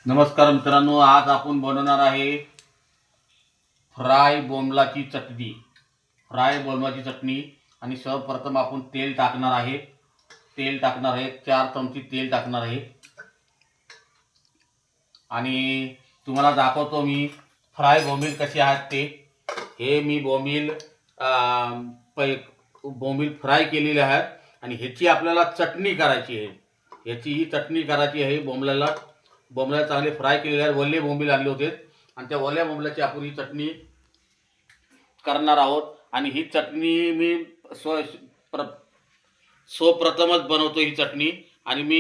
नमस्कार मित्रांनो, आज आपण बनवणार आहे फ्राय बोंबलाची चटणी. फ्राय बोंबलाची चटणी. आणि सर्वप्रथम आपण तेल टाकणार आहे. 4 चमचे तेल टाकणार आहे. आणि तुम्हाला दाखवतो मी फ्राय बोंबील कसे आहेत ते. हे मी बोंबील फ्राय केलेले आहेत आणि ह्याची आपल्याला चटणी करायची आहे. ह्याची चटणी करायची आहे. बोंबला चांगले फ्राय केलेले आहेत. वल्ले बोंबील आणले होते आणि त्या वल्ल्या बोंबलाची आपण ही चटणी करणार आहोत. आणि ही चटणी मी स्वप्रथमच बनवतो ही चटणी. आणि मी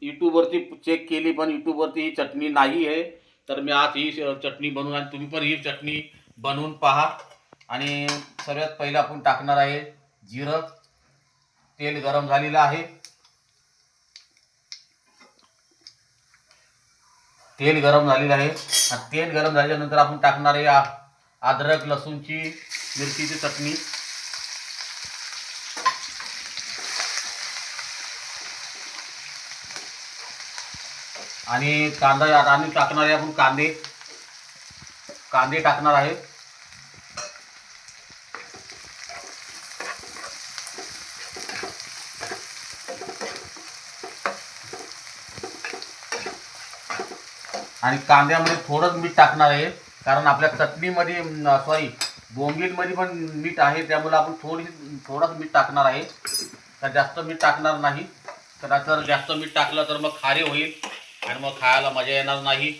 यूट्यूबवरती चेक केली, पण यूट्यूबवरती ही चटणी नाही आहे. तर मी आज ही चटणी बनवून, आणि तुम्ही पण ही चटणी बनवून पहा. आणि सगळ्यात पहिलं आपण टाकणार आहे जिरं. तेल गरम झालेलं आहे. तेल गरम झाल्यानंतर आपण टाकणार आहे अद्रक लसूणची मिरचीची चटणी. आणि टाकणार आहे आपण कांदे टाकणार आहे. आणि कांद्यामध्ये थोडंच मीठ टाकणार आहे, कारण आपल्या चटणीमध्ये बोंबीलमध्ये पण मीठ आहे, त्यामुळे आपण थोडंच मीठ टाकणार आहे. तर जास्त मीठ टाकणार नाही. तर जास्त मीठ टाकलं तर मग खारे होईल आणि मग खायला मजा येणार नाही.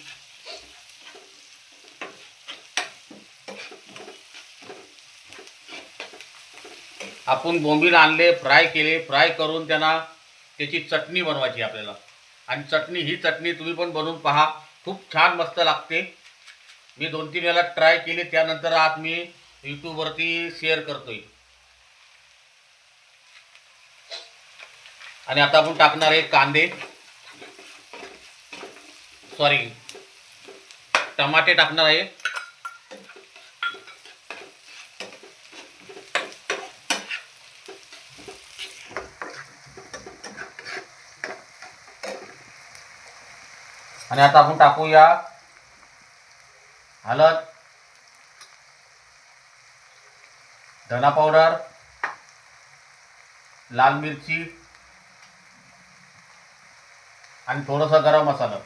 आपण बोंबील आणले, फ्राय करून त्याची चटणी बनवायची आपल्याला. आणि ही चटणी तुम्ही पण बनवून पहा, खूप छान मस्त लागते. मी 2-3 वेळा ट्राय केली, त्यानंतर आज मी यूट्यूबवरती शेअर करतोय. आणि आता आपण टाकणार आहे टमाटे टाकणार आहे. आणि आता आपण टाकूया हळद, धना पावडर, लाल मिरची आणि थोडासा गरम मसाला.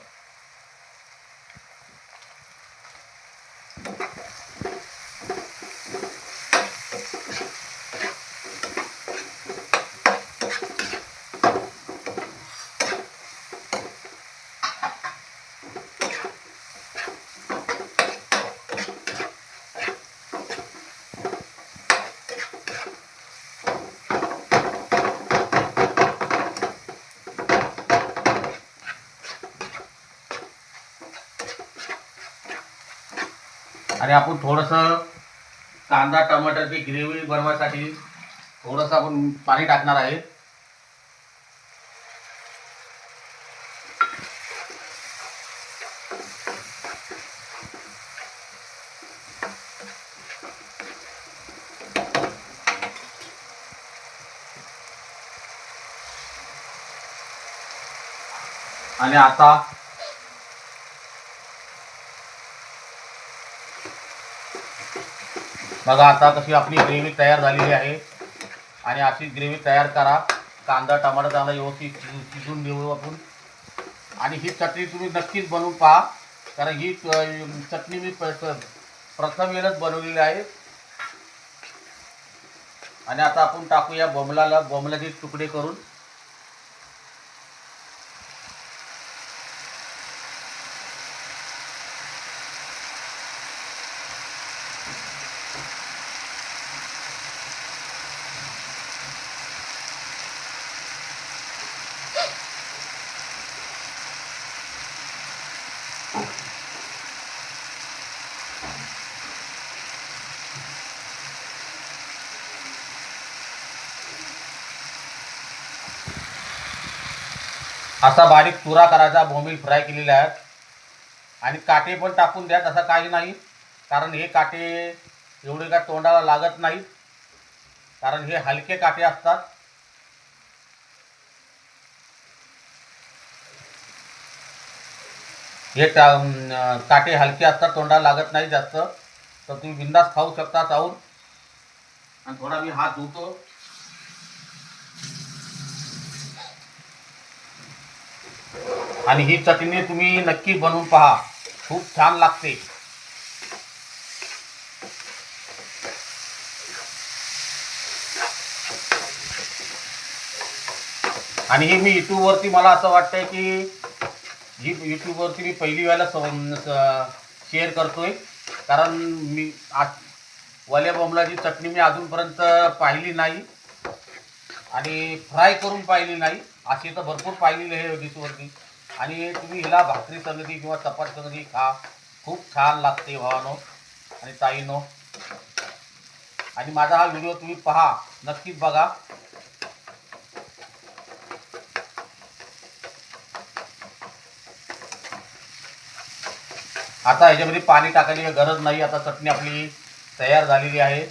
आणि आपण थोडंसं कांदा टमाटरची ग्रेव्ही बनवण्यासाठी थोडंसं आपण पाणी टाकणार आहे. आणि आता बघा, आता कशी आपली ग्रेव्ही तयार झालेली आहे. आणि अशी ग्रेव्ही तयार करा. कांदा टमाटर चांगला व्यवस्थित शिजून देऊ आपण. आणि ही चटणी तुम्ही नक्कीच बनवून पहा, कारण ही चटणी मी प्रथम वेळच बनवलेली आहे. आणि आता आपण टाकूया बोंबलाचे तुकडे करून. असा बारीक चुरा करायचा. बोंबील फ्राय केलेले आहेत. आणि काटे पण टाकून द्या, तसं काही नाही, कारण हे काटे एवढे काय तोंडाला लागत नाहीत, कारण हे हलके काटे असतात. हे काटे हलके असतात, तोंडाला लागत नाही जास्त, तर तुम्ही बिंदास खाऊ शकता चावून. आणि थोडा मी हात धुतो. आणि ही चटणी तुम्ही नक्की बनवून पहा, खूप छान लागते. आणि हे मी यूट्यूबवरती, मला असं वाटतंय की ही यूट्यूबवरती मी पहिली वेळेला शेअर करतोय. कारण मी वल्या बोंबलाची चटणी मी अजूनपर्यंत पाहिली नाही आणि फ्राय करून पाहिली नाही. अशी तर भरपूर पाहिलेली आहे डिशवरती. आणि तुम्ही हिला भाकरी संगती किंवा चपाती संगती खा, खूप छान लागते भावानो आणि ताईनो. आणि माझा हा व्हिडिओ तुम्ही पहा, नक्कीच बघा. आता ह्याच्यामध्ये पाणी टाकायची गरज नाही. आता चटणी आपली तयार झालेली आहे.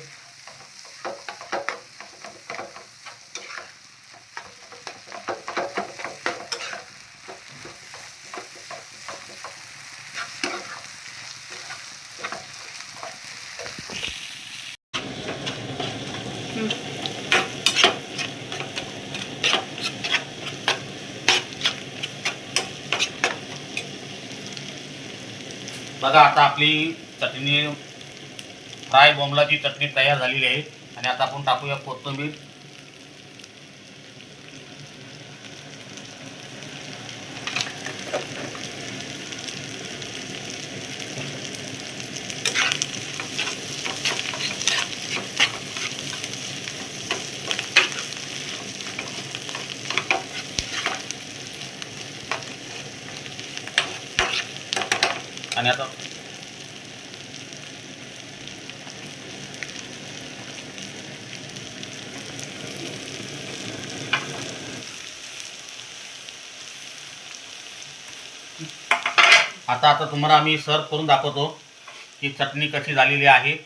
बघा, आता आपली चटणी, फ्राय बोंबलाची चटणी तयार झालेली आहे. आणि आता आपण टाकूया कोथिंबीर. आणि आता तुम्हाला आम्ही सर्व करून दाखवतो की चटणी कशी झालेली आहे.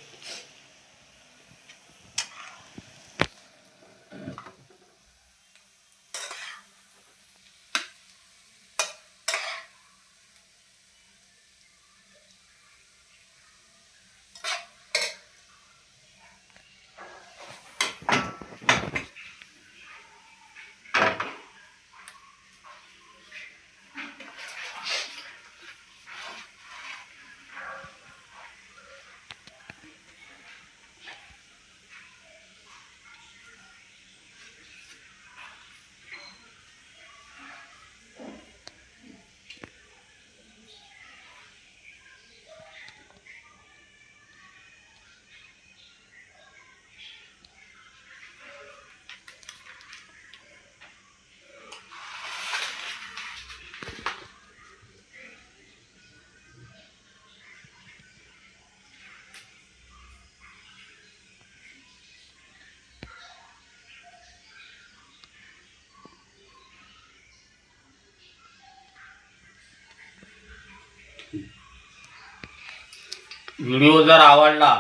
व्हिडिओ जर आवडला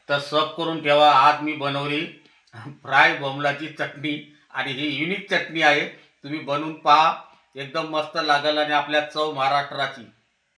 तर सब करून ठेवा. आज मी बनवली फ्राय बोंबलाची चटणी आणि ही युनिक चटणी आहे. तुम्ही बनवून पहा, एकदम मस्त लागेल. आणि आपल्या चव महाराष्ट्राची.